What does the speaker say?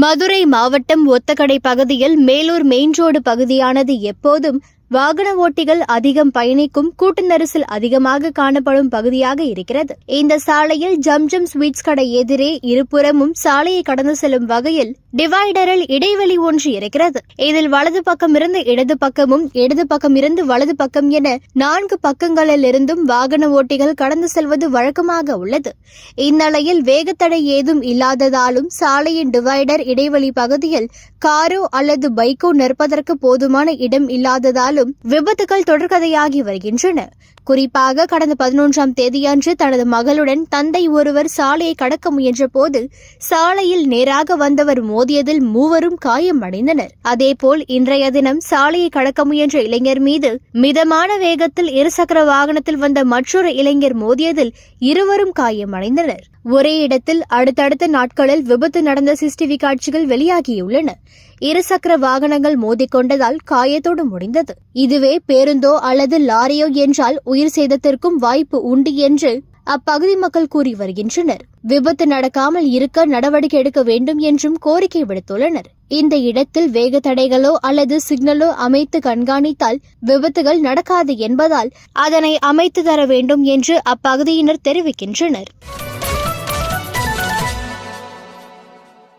மதுரை மாவட்டம் ஒத்தக்கடை பகுதியில் Melur main road பகுதியானது எப்போதும் வாகன ஓட்டிகள் அதிகம் பயணிக்கும் கூட்ட நெரிசல் அதிகமாக காணப்படும் பகுதியாக இருக்கிறது. இந்த சாலையில் ஜம்ஜம் ஸ்வீட்ஸ் கடை எதிரே இருபுறமும் சாலையை கடந்து செல்லும் வகையில் டிவைடரில் இடைவெளி ஒன்று இருக்கிறது. இதில் வலது பக்கம் இருந்து இடது பக்கமும் இடது பக்கம் இருந்து வலது பக்கம் என 4 பக்கங்களிலிருந்தும் வாகன ஓட்டிகள் கடந்து செல்வது வழக்கமாக உள்ளது. இந்நிலையில் வேகத்தடை ஏதும் இல்லாததாலும் சாலையின் டிவைடர் இடைவெளி பகுதியில் காரோ அல்லது பைக்கோ நிற்பதற்கு போதுமான இடம் இல்லாததாலும் விபத்துகள் தொடர்கதையாகி வருகின்றன. குறிப்பாக கடந்த 11ஆம் தேதியன்று தனது மகளுடன் தந்தை ஒருவர் சாலையை கடக்க முயன்ற போது சாலையில் நேராக வந்தவர் மோதியதில் மூவரும் காயமடைந்தனர். அதேபோல் இன்றைய தினம் சாலையை கடக்க முயன்ற இளைஞர் மீது மிதமான வேகத்தில் இருசக்கர வாகனத்தில் வந்த மற்றொரு இளைஞர் மோதியதில் இருவரும் காயமடைந்தனர். ஒரே இடத்தில் அடுத்தடுத்த நாட்களில் விபத்து நடந்த சிசிடிவி காட்சிகள் வெளியாகியுள்ளன. இருசக்கர வாகனங்கள் மோதிக்கொண்டதால் காயத்தோடு முடிந்தது. இதுவே பேருந்தோ அல்லது லாரியோ என்றால் உயிர் சேதத்திற்கும் வாய்ப்பு உண்டு என்று அப்பகுதி மக்கள் கூறி வருகின்றனர். விபத்து நடக்காமல் இருக்க நடவடிக்கை எடுக்க வேண்டும் என்றும் கோரிக்கை விடுத்துள்ளனர். இந்த இடத்தில் வேக தடைகளோ அல்லது சிக்னலோ அமைத்து கண்காணித்தால் விபத்துகள் நடக்காது என்பதால் அதனை அமைத்து தர வேண்டும் என்று அப்பகுதியினர் தெரிவிக்கின்றனர்.